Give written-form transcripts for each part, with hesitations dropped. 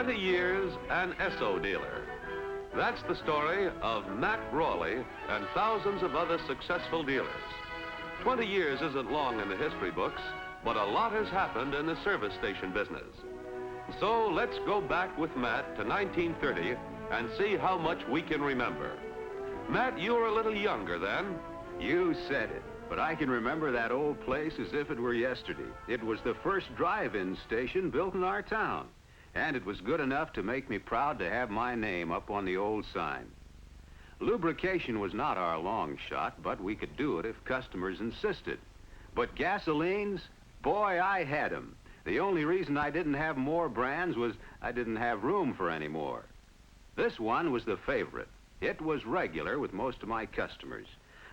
20 years an Esso dealer. That's the story of Matt Broy and thousands of other successful dealers. 20 years isn't long in the history books, but a lot has happened in the service station business. So let's go back with Matt to 1930 and see how much we can remember. Matt, you were a little younger then. You said it, but I can remember that old place as if it were yesterday. It was the first drive-in station built in our town, and it was good enough to make me proud to have my name up on the old sign. Lubrication was not our long shot, but we could do it if customers insisted. But gasolines, boy, I had them. The only reason I didn't have more brands was I didn't have room for any more. This one was the favorite. It was regular with most of my customers.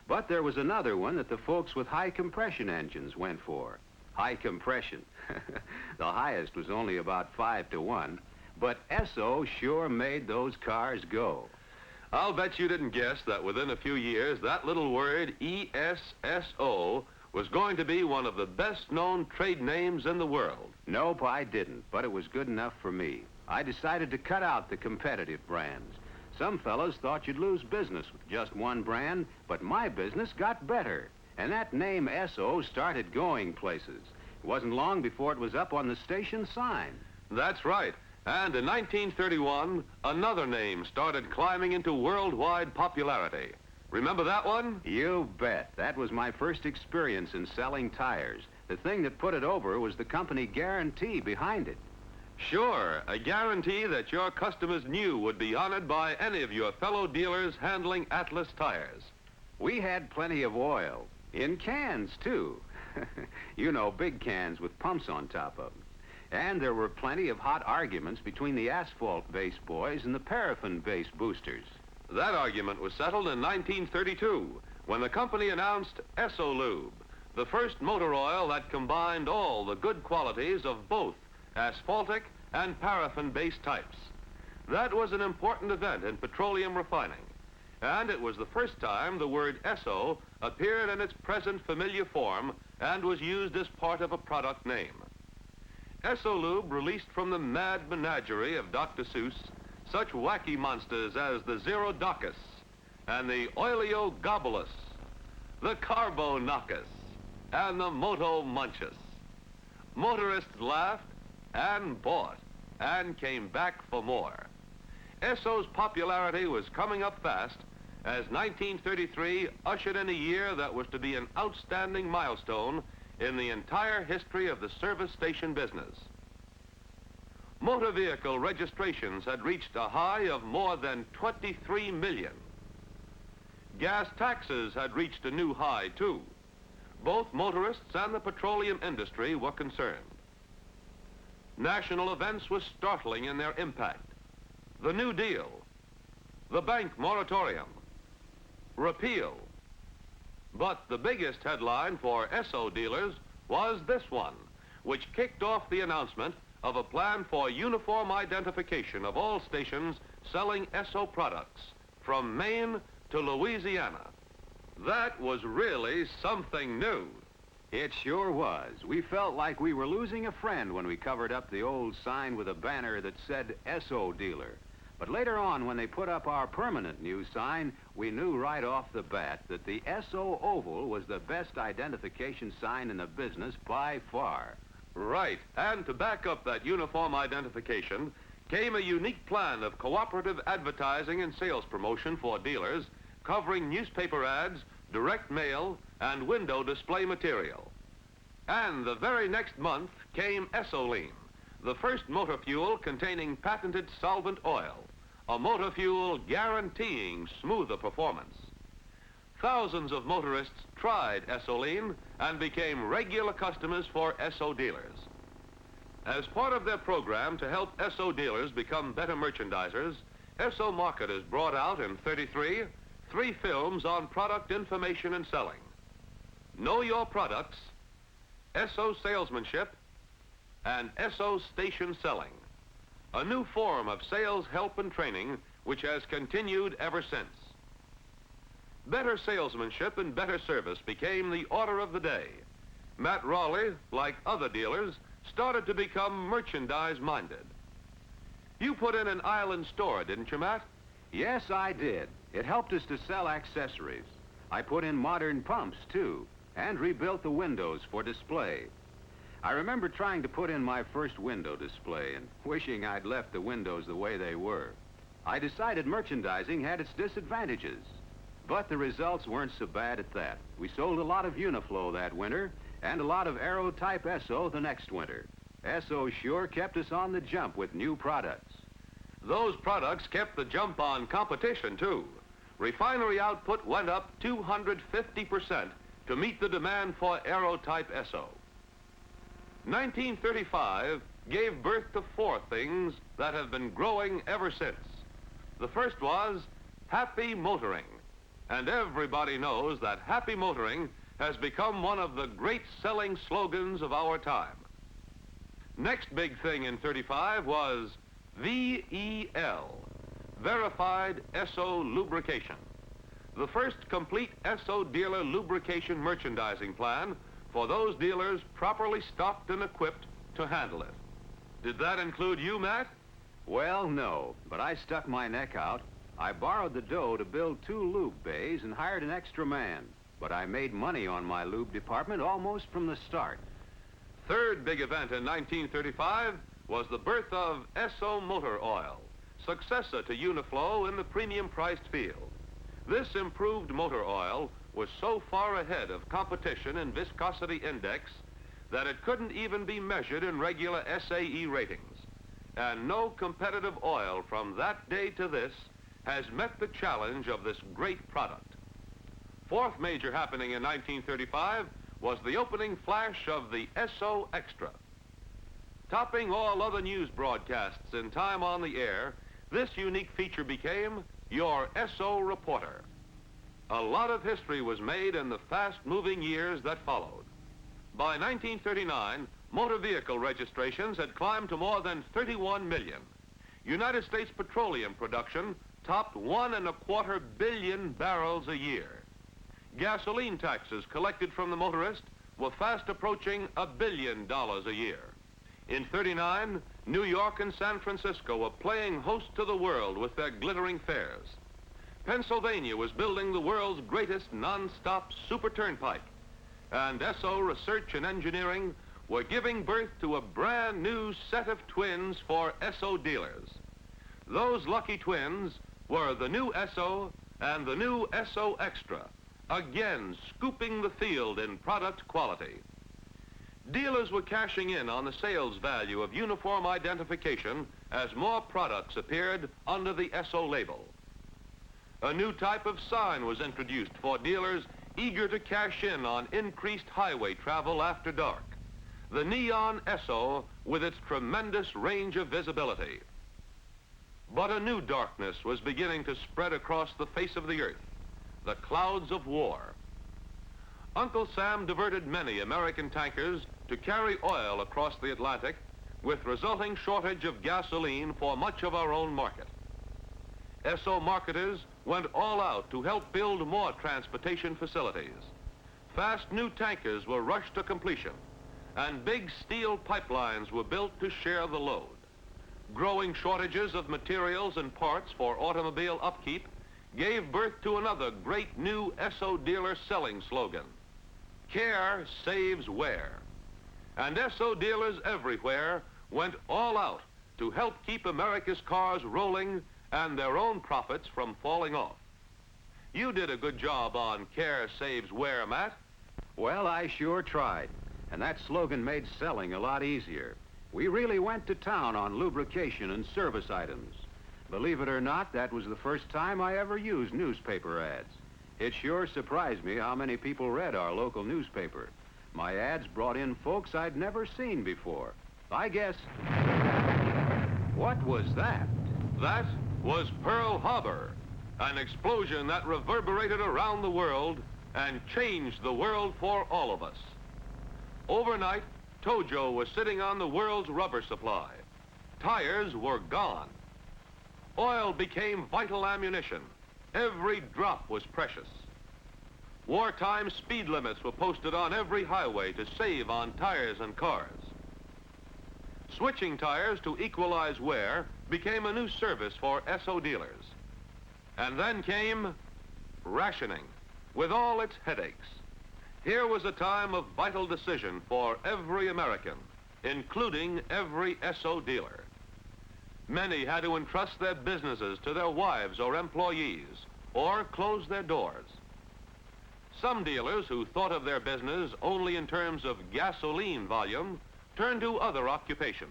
But there was another one that the folks with high compression engines went for. High compression. The highest was only about 5 to 1, but Esso sure made those cars go. I'll bet you didn't guess that within a few years, that little word, E-S-S-O, was going to be one of the best-known trade names in the world. Nope, I didn't, but it was good enough for me. I decided to cut out the competitive brands. Some fellows thought you'd lose business with just one brand, but my business got better. And that name Esso started going places. It wasn't long before it was up on the station sign. That's right. And in 1931, another name started climbing into worldwide popularity. Remember that one? You bet. That was my first experience in selling tires. The thing that put it over was the company guarantee behind it. Sure, a guarantee that your customers knew would be honored by any of your fellow dealers handling Atlas tires. We had plenty of oil. In cans, too. You know, big cans with pumps on top of them. And there were plenty of hot arguments between the asphalt-based boys and the paraffin-based boosters. That argument was settled in 1932 when the company announced Esso Lube, the first motor oil that combined all the good qualities of both asphaltic and paraffin-based types. That was an important event in petroleum refining, and it was the first time the word Esso appeared in its present familiar form and was used as part of a product name. Esso Lube released from the mad menagerie of Dr. Seuss such wacky monsters as the Zerodocus and the Oleogobulus, the Carbonocus, and the Moto Munchus. Motorists laughed and bought and came back for more. Esso's popularity was coming up fast as 1933 ushered in a year that was to be an outstanding milestone in the entire history of the service station business. Motor vehicle registrations had reached a high of more than 23 million. Gas taxes had reached a new high, too. Both motorists and the petroleum industry were concerned. National events were startling in their impact. The New Deal, the bank moratorium, repeal. But the biggest headline for Esso dealers was this one, which kicked off the announcement of a plan for uniform identification of all stations selling Esso products from Maine to Louisiana. That was really something new. It sure was. We felt like we were losing a friend when we covered up the old sign with a banner that said Esso Dealer. But later on, when they put up our permanent new sign, we knew right off the bat that the Esso Oval was the best identification sign in the business by far. Right, and to back up that uniform identification came a unique plan of cooperative advertising and sales promotion for dealers, covering newspaper ads, direct mail, and window display material. And the very next month came Essoline, the first motor fuel containing patented solvent oil, a motor fuel guaranteeing smoother performance. Thousands of motorists tried Essoline and became regular customers for Esso dealers. As part of their program to help Esso dealers become better merchandisers, Esso marketers brought out in 33 3 films on product information and selling. Know Your Products, Esso Salesmanship, and Esso Station Selling, a new form of sales help and training which has continued ever since. Better salesmanship and better service became the order of the day. Matt Broy, like other dealers, started to become merchandise-minded. You put in an island store, didn't you, Matt? Yes, I did. It helped us to sell accessories. I put in modern pumps, too, and rebuilt the windows for display. I remember trying to put in my first window display and wishing I'd left the windows the way they were. I decided merchandising had its disadvantages, but the results weren't so bad at that. We sold a lot of Uniflow that winter and a lot of Aero-type Esso the next winter. Esso sure kept us on the jump with new products. Those products kept the jump on competition, too. Refinery output went up 250% to meet the demand for Aero-type Esso. 1935 gave birth to four things that have been growing ever since. The first was happy motoring. And everybody knows that happy motoring has become one of the great selling slogans of our time. Next big thing in 35 was VEL, Verified Esso Lubrication. The first complete Esso Dealer lubrication merchandising plan for those dealers properly stocked and equipped to handle it. Did that include you, Matt? Well, no, but I stuck my neck out. I borrowed the dough to build 2 lube bays and hired an extra man. But I made money on my lube department almost from the start. Third big event in 1935 was the birth of Esso Motor Oil, successor to Uniflow in the premium-priced field. This improved motor oil was so far ahead of competition in viscosity index that it couldn't even be measured in regular SAE ratings. And no competitive oil from that day to this has met the challenge of this great product. Fourth major happening in 1935 was the opening flash of the Esso Extra. Topping all other news broadcasts in time on the air, this unique feature became your Esso Reporter. A lot of history was made in the fast-moving years that followed. By 1939, motor vehicle registrations had climbed to more than 31 million. United States petroleum production topped 1.25 billion barrels a year. Gasoline taxes collected from the motorist were fast approaching $1 billion a year. In 39, New York and San Francisco were playing host to the world with their glittering fairs. Pennsylvania was building the world's greatest non-stop super turnpike, and Esso Research and Engineering were giving birth to a brand new set of twins for Esso dealers. Those lucky twins were the new Esso and the new Esso Extra, again scooping the field in product quality. Dealers were cashing in on the sales value of uniform identification as more products appeared under the Esso label. A new type of sign was introduced for dealers eager to cash in on increased highway travel after dark. The neon Esso with its tremendous range of visibility. But a new darkness was beginning to spread across the face of the earth, the clouds of war. Uncle Sam diverted many American tankers to carry oil across the Atlantic, with resulting shortage of gasoline for much of our own market. Esso marketers went all out to help build more transportation facilities. Fast new tankers were rushed to completion, and big steel pipelines were built to share the load. Growing shortages of materials and parts for automobile upkeep gave birth to another great new Esso dealer selling slogan: Care saves wear. And Esso dealers everywhere went all out to help keep America's cars rolling and their own profits from falling off. You did a good job on Care Saves Wear, Matt. Well, I sure tried, and that slogan made selling a lot easier. We really went to town on lubrication and service items. Believe it or not, that was the first time I ever used newspaper ads. It sure surprised me how many people read our local newspaper. My ads brought in folks I'd never seen before. I guess... What was that? That was Pearl Harbor, an explosion that reverberated around the world and changed the world for all of us. Overnight, Tojo was sitting on the world's rubber supply. Tires were gone. Oil became vital ammunition. Every drop was precious. Wartime speed limits were posted on every highway to save on tires and cars. Switching tires to equalize wear became a new service for Esso dealers. And then came rationing, with all its headaches. Here was a time of vital decision for every American, including every Esso dealer. Many had to entrust their businesses to their wives or employees, or close their doors. Some dealers who thought of their business only in terms of gasoline volume turned to other occupations.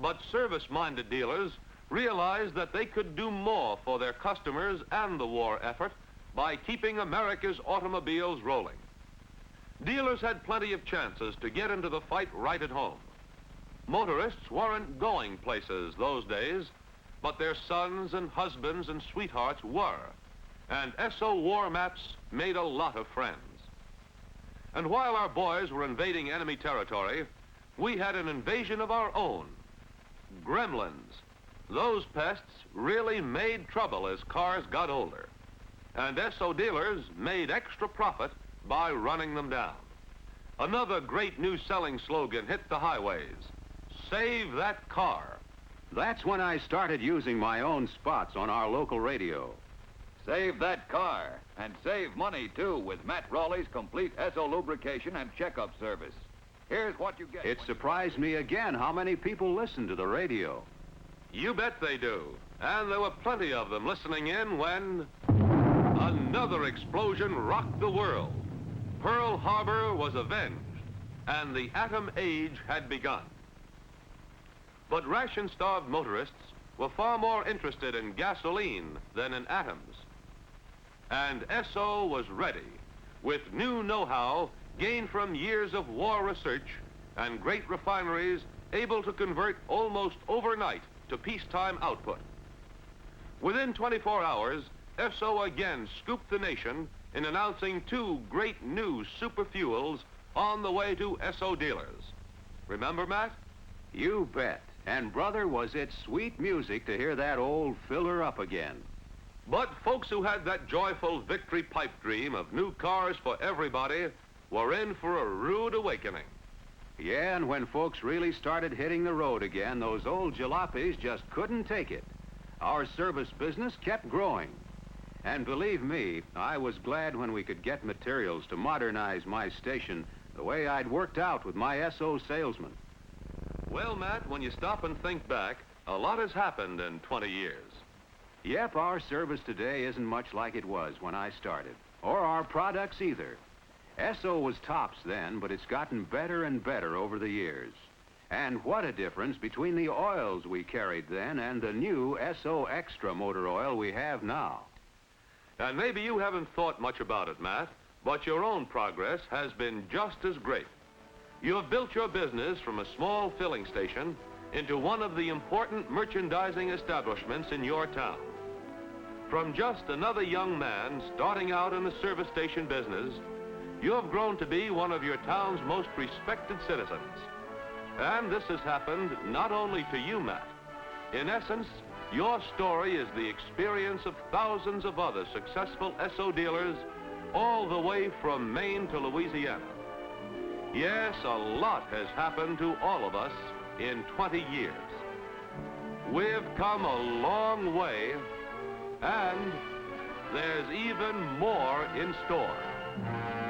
But service-minded dealers realized that they could do more for their customers and the war effort by keeping America's automobiles rolling. Dealers had plenty of chances to get into the fight right at home. Motorists weren't going places those days, but their sons and husbands and sweethearts were, and Esso war maps made a lot of friends. And while our boys were invading enemy territory, we had an invasion of our own. Gremlins. Those pests really made trouble as cars got older. And Esso dealers made extra profit by running them down. Another great new selling slogan hit the highways. Save that car. That's when I started using my own spots on our local radio. Save that car, and save money, too, with Matt Broy's complete Esso lubrication and checkup service. Here's what you get. It surprised me again how many people listen to the radio. You bet they do. And there were plenty of them listening in when another explosion rocked the world. Pearl Harbor was avenged, and the atom age had begun. But ration-starved motorists were far more interested in gasoline than in atoms. And Esso was ready, with new know-how gained from years of war research and great refineries able to convert almost overnight to peacetime output. Within 24 hours, Esso again scooped the nation in announcing two great new super fuels on the way to Esso dealers. Remember, Matt? You bet. And, brother, was it sweet music to hear that old filler up again. But folks who had that joyful victory pipe dream of new cars for everybody were in for a rude awakening. Yeah, and when folks really started hitting the road again, those old jalopies just couldn't take it. Our service business kept growing. And believe me, I was glad when we could get materials to modernize my station the way I'd worked out with my Esso salesman. Well, Matt, when you stop and think back, a lot has happened in 20 years. Yep, our service today isn't much like it was when I started, or our products either. Esso was tops then, but it's gotten better and better over the years. And what a difference between the oils we carried then and the new Esso Extra motor oil we have now. And maybe you haven't thought much about it, Matt, but your own progress has been just as great. You have built your business from a small filling station into one of the important merchandising establishments in your town. From just another young man starting out in the service station business, you have grown to be one of your town's most respected citizens. And this has happened not only to you, Matt. In essence, your story is the experience of thousands of other successful Esso dealers all the way from Maine to Louisiana. Yes, a lot has happened to all of us in 20 years. We've come a long way, and there's even more in store.